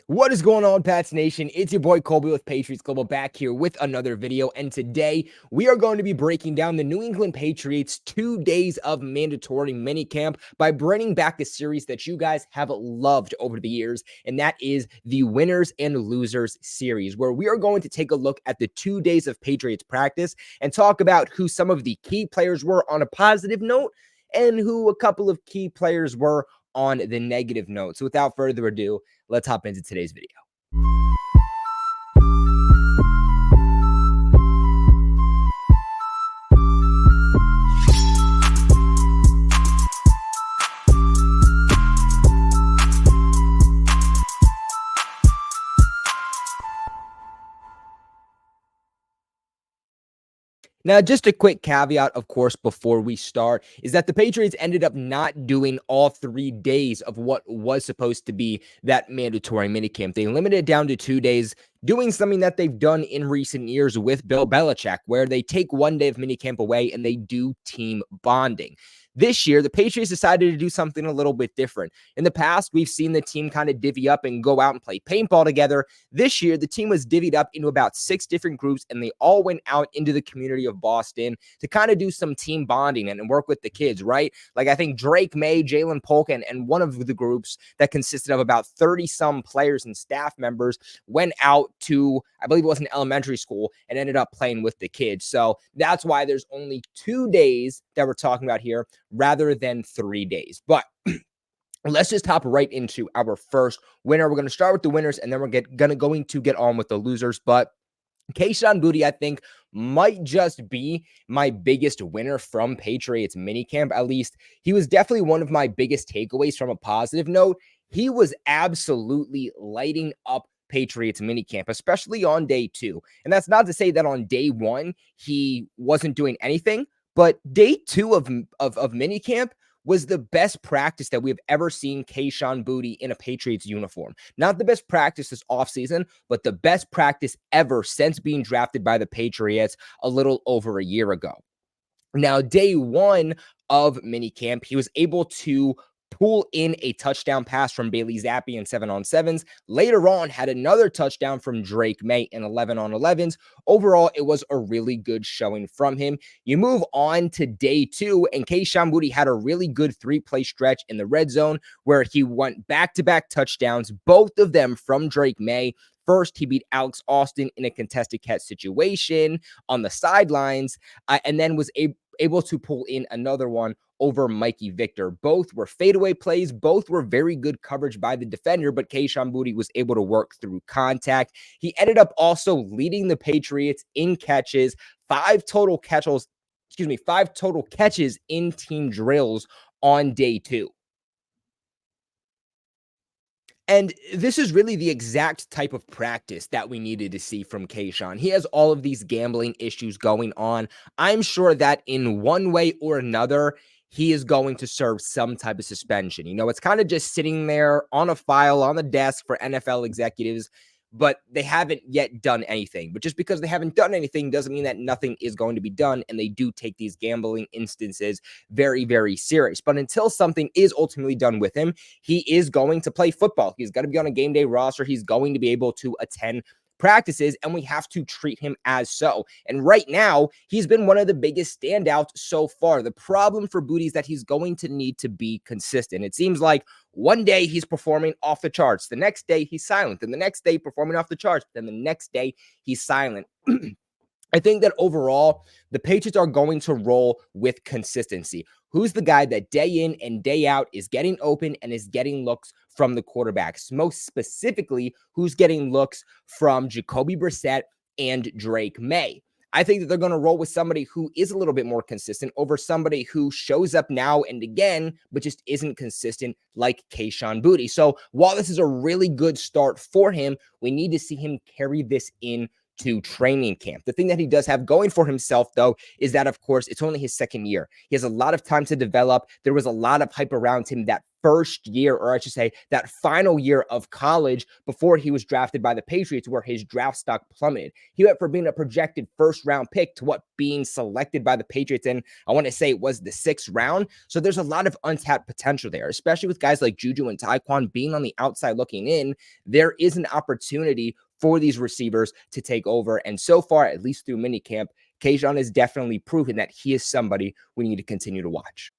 What is going on, Pats Nation? It's your boy Colby with Patriots Global back here with another video. And today we are going to be breaking down the New England Patriots 2 days of mandatory minicamp by bringing back a series that you guys have loved over the years. And that is the Winners and Losers series, where we are going to take a look at the 2 days of Patriots practice and talk about who some of the key players were on a positive note and who a couple of key players were on the negative note. So without further ado, let's hop into today's video. Now, just a quick caveat, of course, before we start, is that the Patriots ended up not doing all 3 days of what was supposed to be that mandatory minicamp. They limited it down to 2 days, doing something that they've done in recent years with Bill Belichick, where they take 1 day of minicamp away and they do team bonding. This year, the Patriots decided to do something a little bit different. In the past, we've seen the team kind of divvy up and go out and play paintball together. This year, the team was divvied up into about 6 different groups, and they all went out into the community of Boston to kind of do some team bonding and work with the kids, right? Like I think Drake, Maye, JaLynn, Polk, and one of the groups that consisted of about 30-some players and staff members went out to, I believe it was an elementary school, and ended up playing with the kids. So that's why there's only 2 days that we're talking about here, rather than 3 days. But let's just hop right into our first winner. We're going to start with the winners, and then we're going to get on with the losers. But Kayshon Boutte, I think, might just be my biggest winner from Patriots minicamp. At least he was definitely one of my biggest takeaways from a positive note. He was absolutely lighting up Patriots minicamp, especially on day 2. And that's not to say that on day 1 he wasn't doing anything, but day 2 of minicamp was the best practice that we've ever seen Kayshon Boutte in a Patriots uniform. Not the best practice this offseason, but the best practice ever since being drafted by the Patriots a little over a year ago. Now, day 1 of minicamp, he was able to pull in a touchdown pass from Bailey Zappi in 7-on-7s. Later on, had another touchdown from Drake Maye in 11-on-11s. Overall, it was a really good showing from him. You move on to day 2, and Kayshon Boutte had a really good 3-play stretch in the red zone where he went back-to-back touchdowns, both of them from Drake Maye. First, he beat Alex Austin in a contested catch situation on the sidelines, and then was able to pull in another one over Mikey Victor. Both were fadeaway plays. Both were very good coverage by the defender, but Kayshon Boutte was able to work through contact. He ended up also leading the Patriots in catches, 5 total catches in team drills on day 2. And this is really the exact type of practice that we needed to see from Kayshon. He has all of these gambling issues going on. I'm sure that in one way or another, he is going to serve some type of suspension. You know, it's kind of just sitting there on a file on the desk for NFL executives, but they haven't yet done anything. But just because they haven't done anything doesn't mean that nothing is going to be done, and they do take these gambling instances very, very serious. But until something is ultimately done with him, he is going to play football. He's going to be on a game day roster. He's going to be able to attend practices, and we have to treat him as so. And right now, he's been one of the biggest standouts so far. The problem for Boutte is that he's going to need to be consistent. It seems like one day he's performing off the charts, the next day he's silent, then the next day performing off the charts, then the next day he's silent. I think that overall, the Patriots are going to roll with consistency. Who's the guy that day in and day out is getting open and is getting looks from the quarterbacks? Most specifically, who's getting looks from Jacoby Brissett and Drake Maye? I think that they're going to roll with somebody who is a little bit more consistent over somebody who shows up now and again, but just isn't consistent like Kayshon Boutte. So while this is a really good start for him, we need to see him carry this in to training camp. The thing that he does have going for himself, though, is that, of course, it's only his second year. He has a lot of time to develop. There was a lot of hype around him that first year, or I should say that final year of college before he was drafted by the Patriots, where his draft stock plummeted. He went from being a projected first round pick to what being selected by the Patriots in, I want to say it was the 6th round. So there's a lot of untapped potential there, especially with guys like Juju and Tyquan being on the outside looking in. There is an opportunity for these receivers to take over. And so far, at least through minicamp, Kayshon has definitely proven that he is somebody we need to continue to watch.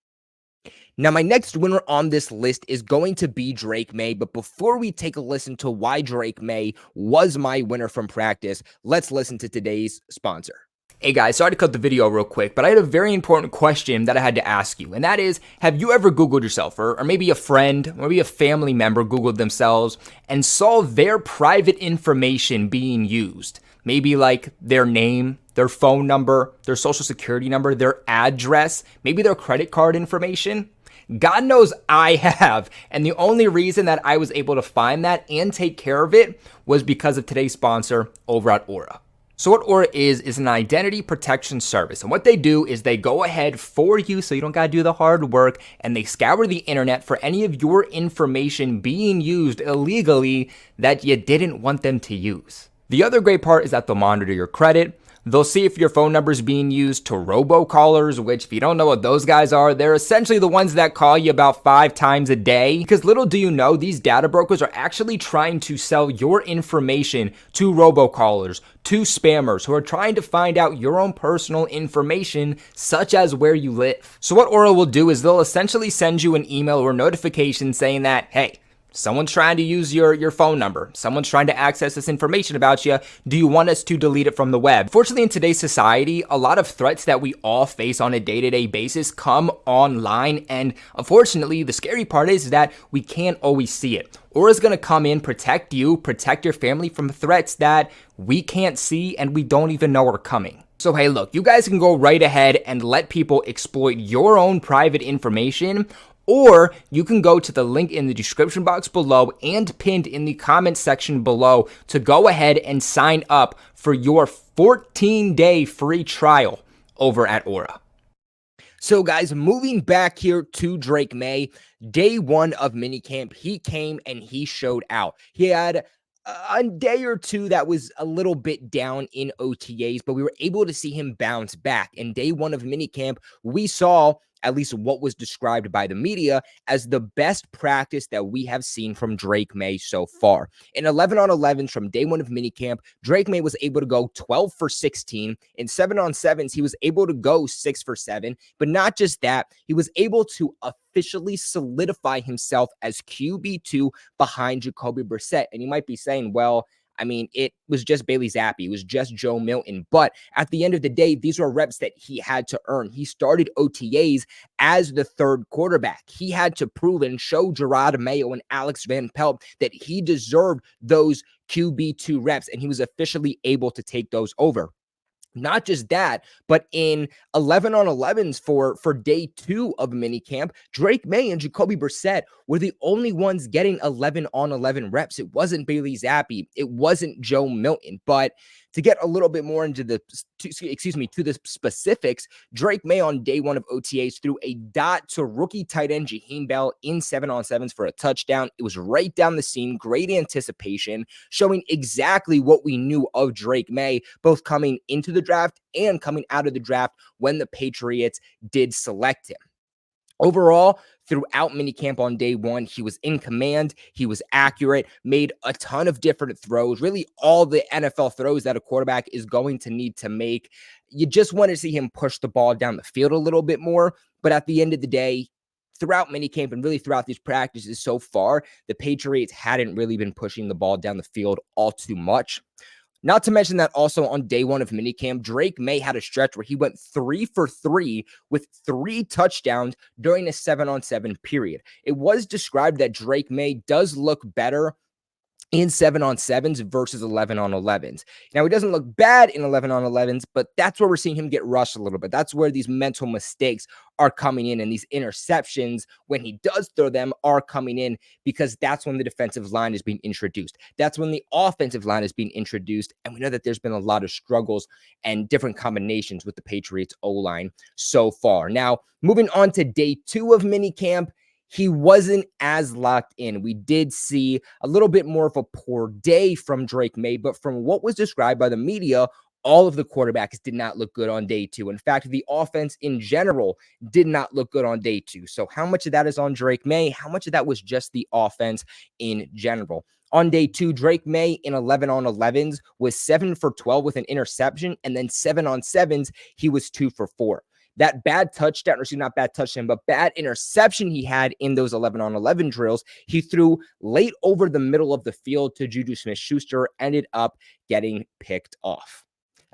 Now, my next winner on this list is going to be Drake Maye, but before we take a listen to why Drake Maye was my winner from practice, let's listen to today's sponsor. Hey guys, sorry to cut the video real quick, but I had a very important question that I had to ask you, and that is, have you ever Googled yourself, or maybe a friend, or maybe a family member Googled themselves and saw their private information being used? Maybe like their name, their phone number, their social security number, their address, maybe their credit card information? God knows I have, and the only reason that I was able to find that and take care of it was because of today's sponsor over at Aura. So what Aura is an identity protection service, and what they do is they go ahead for you so you don't gotta do the hard work, and they scour the internet for any of your information being used illegally that you didn't want them to use. The other great part is that they'll monitor your credit. They'll see if your phone number is being used to robocallers, which if you don't know what those guys are, they're essentially the ones that call you about 5 times a day. Because little do you know, these data brokers are actually trying to sell your information to robocallers, to spammers who are trying to find out your own personal information, such as where you live. So what Aura will do is they'll essentially send you an email or notification saying that, hey, someone's trying to use your phone number. Someone's trying to access this information about you. Do you want us to delete it from the web? Fortunately, in today's society, a lot of threats that we all face on a day-to-day basis come online. And unfortunately, the scary part is that we can't always see it. Aura's going to come in, protect you, protect your family from threats that we can't see and we don't even know are coming. So hey, look, you guys can go right ahead and let people exploit your own private information, or you can go to the link in the description box below and pinned in the comment section below to go ahead and sign up for your 14-day free trial over at Aura. So guys, moving back here to Drake Maye, day 1 of minicamp, he came and he showed out. He had a day or two that was a little bit down in OTAs, but we were able to see him bounce back. In day 1 of minicamp, we saw at least what was described by the media as the best practice that we have seen from Drake Maye so far. In 11-on-11s from day 1 of minicamp, Drake Maye was able to go 12 for 16. In 7-on-7s, he was able to go 6 for 7. But not just that, he was able to officially solidify himself as QB2 behind Jacoby Brissett. And you might be saying, well, I mean, it was just Bailey Zappi. It was just Joe Milton. But at the end of the day, these were reps that he had to earn. He started OTAs as the 3rd quarterback. He had to prove and show Jerod Mayo and Alex Van Pelt that he deserved those QB2 reps, and he was officially able to take those over. Not just that, but in 11-on-11s for day 2 of minicamp, Drake Maye and Jacoby Brissett were the only ones getting 11-on-11 reps. It wasn't Bailey Zappi. It wasn't Joe Milton. But to get a little bit more into the specifics, Drake Maye on day 1 of OTAs threw a dot to rookie tight end Jaheim Bell in 7-on-7s for a touchdown. It was right down the seam, great anticipation, showing exactly what we knew of Drake Maye, both coming into the draft and coming out of the draft when the Patriots did select him. Overall, throughout minicamp on day 1, he was in command, he was accurate, made a ton of different throws, really all the NFL throws that a quarterback is going to need to make. You just want to see him push the ball down the field a little bit more, but at the end of the day, throughout minicamp and really throughout these practices so far, the Patriots hadn't really been pushing the ball down the field all too much. Not to mention that also on day 1 of minicamp, Drake Maye had a stretch where he went 3 for 3 with 3 touchdowns during a 7-on-7 period. It was described that Drake Maye does look better in 7-on-7s versus 11-on-11s. Now, he doesn't look bad in 11-on-11s, but that's where we're seeing him get rushed a little bit. That's where these mental mistakes are coming in, and these interceptions, when he does throw them, are coming in because that's when the defensive line is being introduced. That's when the offensive line is being introduced, and we know that there's been a lot of struggles and different combinations with the Patriots O-line so far. Now, moving on to day 2 of minicamp, he wasn't as locked in. We did see a little bit more of a poor day from Drake Maye, but from what was described by the media, all of the quarterbacks did not look good on day 2. In fact, the offense in general did not look good on day 2. So how much of that is on Drake Maye? How much of that was just the offense in general? On day 2, Drake Maye in 11-on-11s was 7 for 12 with an interception, and then 7-on-7s, he was 2 for 4. That bad touchdown, or excuse me, not bad touchdown, but bad interception he had in those 11-on-11 drills, he threw late over the middle of the field to Juju Smith-Schuster, ended up getting picked off.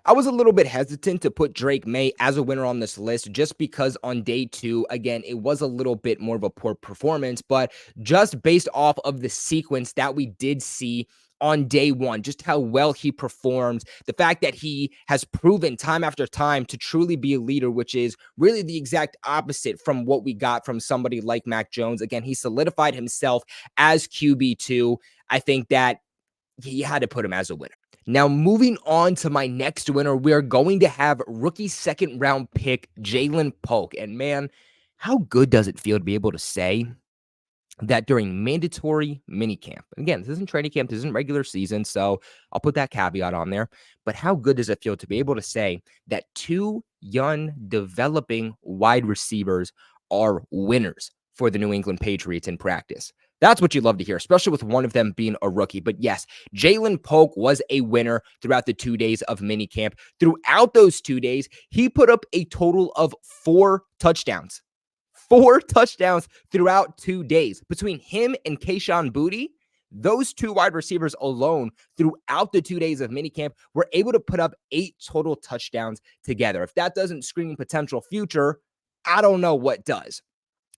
I was a little bit hesitant to put Drake Maye as a winner on this list just because on day 2, again, it was a little bit more of a poor performance, but just based off of the sequence that we did see on day 1, just how well he performed, the fact that he has proven time after time to truly be a leader, which is really the exact opposite from what we got from somebody like Mac Jones. Again, he solidified himself as QB2. I think that he had to put him as a winner. Now, moving on to my next winner, we are going to have rookie second-round pick JaLynn Polk. And man, how good does it feel to be able to say that during mandatory minicamp? Again, this isn't training camp, this isn't regular season, so I'll put that caveat on there. But how good does it feel to be able to say that 2 young, developing wide receivers are winners for the New England Patriots in practice? That's what you love to hear, especially with one of them being a rookie. But yes, JaLynn Polk was a winner throughout the 2 days of minicamp. Throughout those 2 days, he put up a total of 4 touchdowns. 4 touchdowns throughout 2 days. Between him and Kayshon Boutte, those 2 wide receivers alone throughout the 2 days of minicamp were able to put up 8 total touchdowns together. If that doesn't scream potential future, I don't know what does.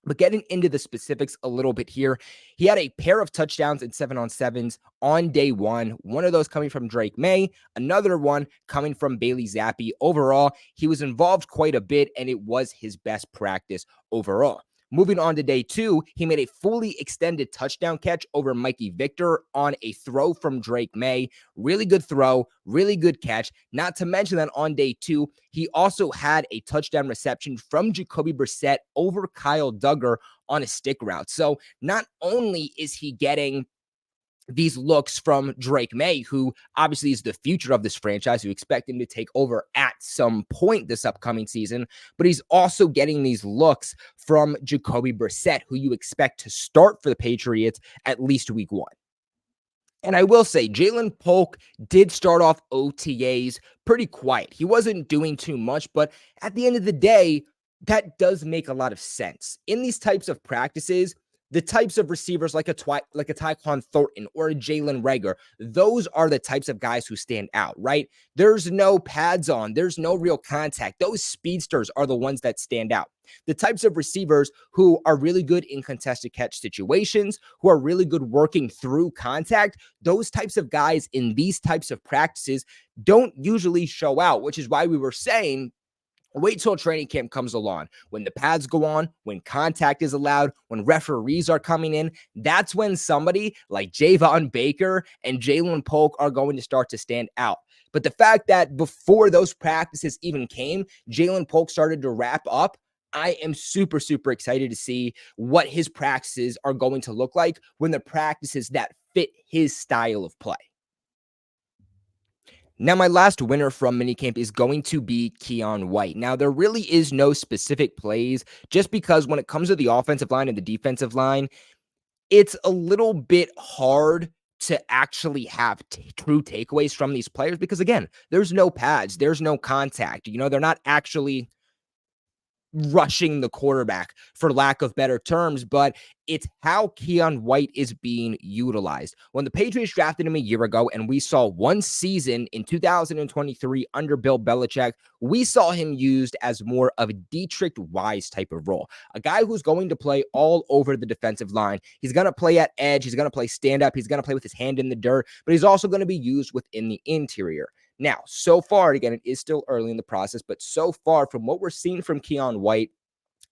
But getting into the specifics a little bit here, he had a pair of touchdowns in 7-on-7s on day 1. One of those coming from Drake Maye, another one coming from Bailey Zappi. Overall, he was involved quite a bit, and it was his best practice overall. Moving on to day 2, he made a fully extended touchdown catch over Mikey Victor on a throw from Drake Maye. Really good throw, really good catch. Not to mention that on day 2, he also had a touchdown reception from Jacoby Brissett over Kyle Duggar on a stick route. So not only is he getting these looks from Drake Maye, who obviously is the future of this franchise, who expect him to take over at some point this upcoming season, but he's also getting these looks from Jacoby Brissett, who you expect to start for the Patriots at least week 1. And I will say, JaLynn Polk did start off OTAs pretty quiet. He wasn't doing too much, but at the end of the day, that does make a lot of sense. In these types of practices, the types of receivers like a Tyquan Thornton or a Jalen Reagor, those are the types of guys who stand out, right? There's no pads on. There's no real contact. Those speedsters are the ones that stand out. The types of receivers who are really good in contested catch situations, who are really good working through contact, those types of guys in these types of practices don't usually show out, which is why we were saying, wait till training camp comes along. When the pads go on, when contact is allowed, when referees are coming in, that's when somebody like Javon Baker and JaLynn Polk are going to start to stand out. But the fact that before those practices even came, JaLynn Polk started to wrap up, I am super, super excited to see what his practices are going to look like when the practices that fit his style of play. Now, my last winner from minicamp is going to be Keion White. Now, there really is no specific plays just because when it comes to the offensive line and the defensive line, it's a little bit hard to actually have true takeaways from these players because, again, there's no pads, there's no contact. You know, they're not actually rushing the quarterback, for lack of better terms, but it's how Keion White is being utilized. When the Patriots drafted him a year ago and we saw one season in 2023 under Bill Belichick, we saw him used as more of a Dietrich Wise type of role, a guy who's going to play all over the defensive line. He's going to play at edge. He's going to play stand up. He's going to play with his hand in the dirt, but he's also going to be used within the interior. Now, so far, again, it is still early in the process, but so far from what we're seeing from Keion White,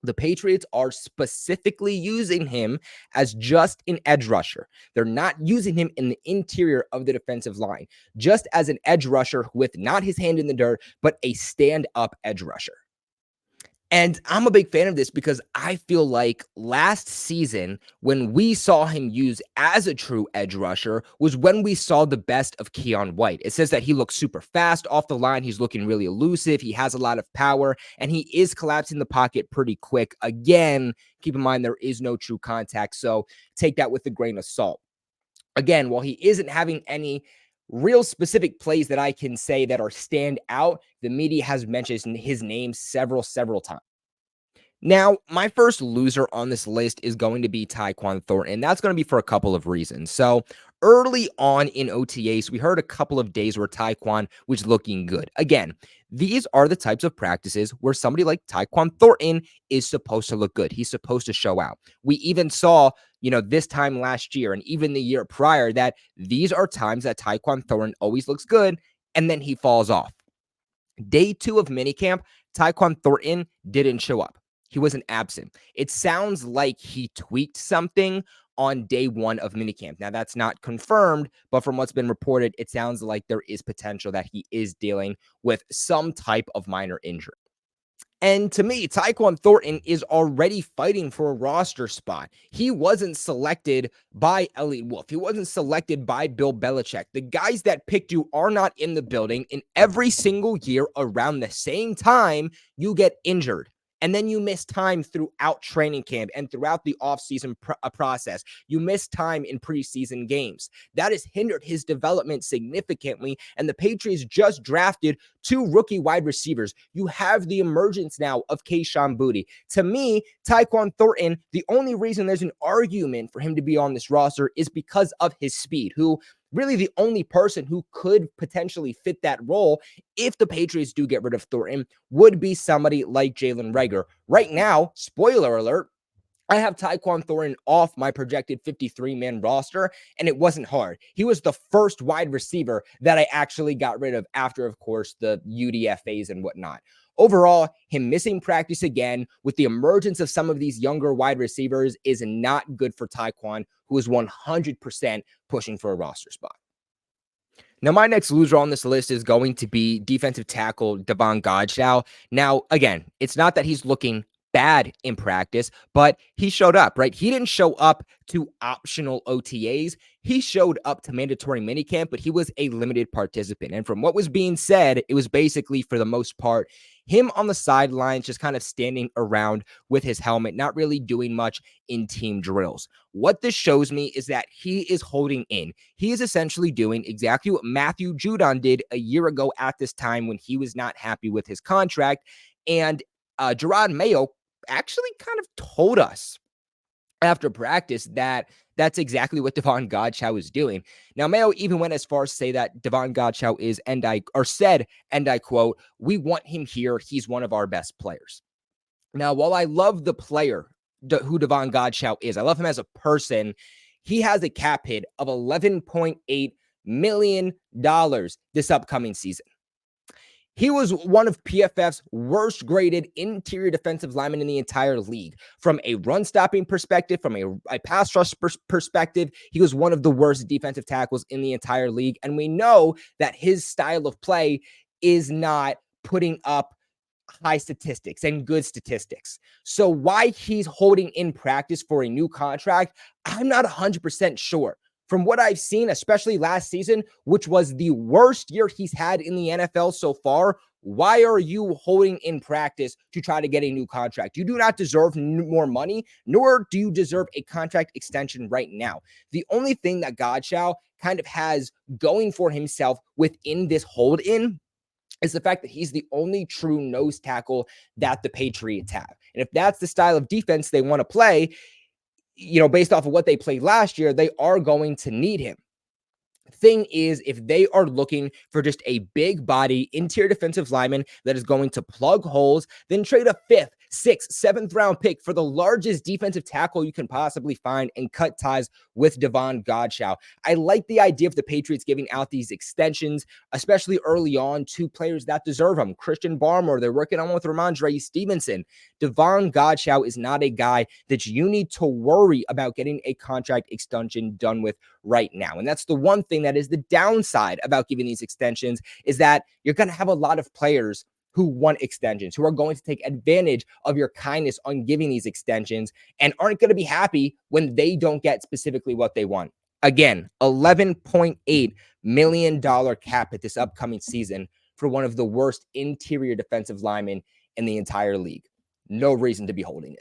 the Patriots are specifically using him as just an edge rusher. They're not using him in the interior of the defensive line, just as an edge rusher with not his hand in the dirt, but a stand-up edge rusher. And I'm a big fan of this because I feel like last season, when we saw him used as a true edge rusher, was when we saw the best of Keion White. It says that he looks super fast off the line. He's looking really elusive. He has a lot of power, and he is collapsing the pocket pretty quick. Again, keep in mind there is no true contact, so take that with a grain of salt. Again, while he isn't having any real specific plays that I can say that are stand out, the media has mentioned his name several times. Now, my first loser on this list is going to be Tyquan Thornton, and that's going to be for a couple of reasons. So, early on in OTAs, we heard a couple of days where Tyquan was looking good. Again, these are the types of practices where somebody like Tyquan Thornton is supposed to look good. He's supposed to show out. We even saw, this time last year and even the year prior that these are times that Tyquan Thornton always looks good, and then he falls off. Day 2 of minicamp, Tyquan Thornton didn't show up. He wasn't absent. It sounds like he tweaked something on day 1 of minicamp. Now, that's not confirmed, but from what's been reported, it sounds like there is potential that he is dealing with some type of minor injury. And to me, Tyquan Thornton is already fighting for a roster spot. He wasn't selected by Elliott Wolf. He wasn't selected by Bill Belichick. The guys that picked you are not in the building. And every single year around the same time, you get injured. And then you miss time throughout training camp and throughout the offseason process. You miss time in preseason games. That has hindered his development significantly. And the Patriots just drafted 2 rookie wide receivers. You have the emergence now of Kayshon Boutte. To me, Tyquan Thornton, the only reason there's an argument for him to be on this roster is because of his speed, who really the only person who could potentially fit that role if the Patriots do get rid of Thornton would be somebody like JaLynn. Right now, spoiler alert, I have Tyquan Thornton off my projected 53-man roster, and it wasn't hard. He was the first wide receiver that I actually got rid of after, of course, the UDFAs and whatnot. Overall, him missing practice again with the emergence of some of these younger wide receivers is not good for Tyquan, who is 100% pushing for a roster spot. Now, my next loser on this list is going to be defensive tackle Davon Godchaux. Now, again, it's not that he's looking bad in practice, but he showed up, right? He didn't show up to optional OTAs. He showed up to mandatory minicamp, but he was a limited participant. And from what was being said, it was basically, for the most part, him on the sidelines, just kind of standing around with his helmet, not really doing much in team drills. What this shows me is that he is holding in. He is essentially doing exactly what Matthew Judon did a year ago at this time when he was not happy with his contract. And Jerod Mayo actually kind of told us after practice that that's exactly what Davon Godchaux is doing. Now, Mayo even went as far as to say that Davon Godchaux is, said, and I quote, "We want him here. He's one of our best players." Now, while I love the player who Davon Godchaux is, I love him as a person, he has a cap hit of $11.8 million this upcoming season. He was one of PFF's worst graded interior defensive linemen in the entire league. From a run-stopping perspective, from a pass rush perspective, he was one of the worst defensive tackles in the entire league. And we know that his style of play is not putting up high statistics and good statistics. So why he's holding in practice for a new contract, I'm not 100% sure. From what I've seen, especially last season, which was the worst year he's had in the NFL so far, why are you holding in practice to try to get a new contract? You do not deserve more money, nor do you deserve a contract extension right now. The only thing that Godchaux kind of has going for himself within this hold-in is the fact that he's the only true nose tackle that the Patriots have. And if that's the style of defense they want to play, based off of what they played last year, they are going to need him. Thing is, if they are looking for just a big body interior defensive lineman that is going to plug holes, then trade a 5th, 6th, 7th round pick for the largest defensive tackle you can possibly find and cut ties with Davon Godchaux. I like the idea of the Patriots giving out these extensions, especially early on, to players that deserve them. Christian Barmore, they're working on with Ramondre Stevenson. Davon Godchaux is not a guy that you need to worry about getting a contract extension done with right now. And that's the one thing that is the downside about giving these extensions, is that you're going to have a lot of players who want extensions, who are going to take advantage of your kindness on giving these extensions and aren't going to be happy when they don't get specifically what they want. Again, $11.8 million cap at this upcoming season for one of the worst interior defensive linemen in the entire league. No reason to be holding it.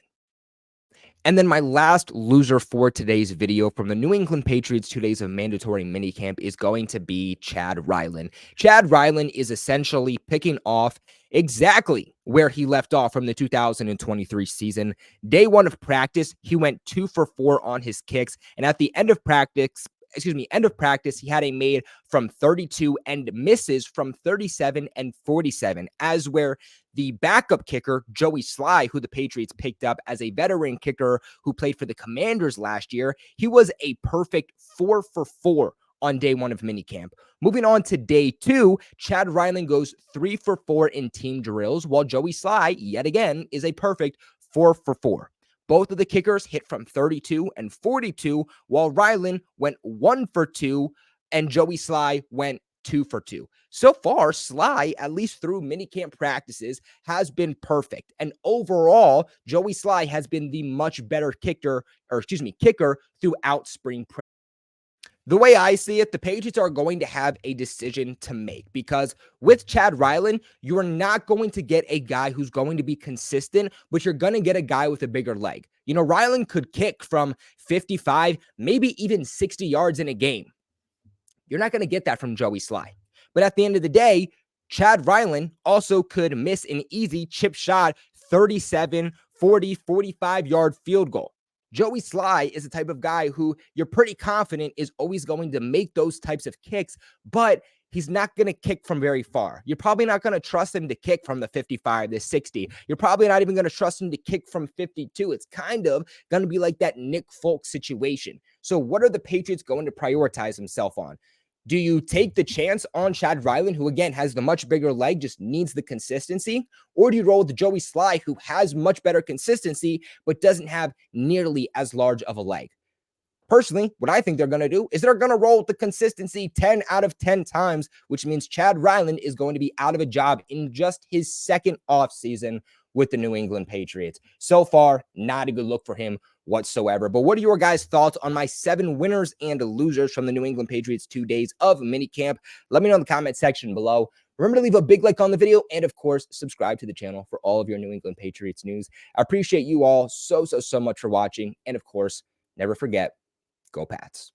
And then my last loser for today's video from the New England Patriots 2 days of mandatory minicamp is going to be Chad Ryland. Chad Ryland is essentially picking off exactly where he left off from the 2023 season. Day 1 of practice, he went 2 for 4 on his kicks. And at the end of practice, he had a made from 32 and misses from 37 and 47, as where the backup kicker, Joey Slye, who the Patriots picked up as a veteran kicker who played for the Commanders last year, he was a perfect 4 for 4 on day 1 of minicamp. Moving on to day 2, Chad Ryland goes 3 for 4 in team drills, while Joey Slye, yet again, is a perfect 4 for 4. Both of the kickers hit from 32 and 42, while Ryland went 1 for 2 and Joey Slye went 2 for 2. So far, Slye, at least through minicamp practices, has been perfect. And overall, Joey Slye has been the much better kicker throughout spring practice. The way I see it, the Patriots are going to have a decision to make, because with Chad Ryland, you are not going to get a guy who's going to be consistent, but you're going to get a guy with a bigger leg. Ryland could kick from 55, maybe even 60 yards in a game. You're not going to get that from Joey Slye. But at the end of the day, Chad Ryland also could miss an easy chip shot 37, 40, 45-yard field goal. Joey Slye is the type of guy who you're pretty confident is always going to make those types of kicks, but he's not going to kick from very far. You're probably not going to trust him to kick from the 55, the 60. You're probably not even going to trust him to kick from 52. It's kind of going to be like that Nick Folk situation. So what are the Patriots going to prioritize himself on? Do you take the chance on Chad Ryland, who again has the much bigger leg, just needs the consistency? Or do you roll with Joey Slye, who has much better consistency, but doesn't have nearly as large of a leg? Personally, what I think they're going to do is they're going to roll with the consistency 10 out of 10 times, which means Chad Ryland is going to be out of a job in just his second offseason with the New England Patriots. So far, not a good look for him whatsoever. But what are your guys' thoughts on my 7 winners and losers from the New England Patriots 2 days of minicamp? Let me know in the comment section below. Remember to leave a big like on the video and, of course, subscribe to the channel for all of your New England Patriots news. I appreciate you all so much for watching. And, of course, never forget, go Pats.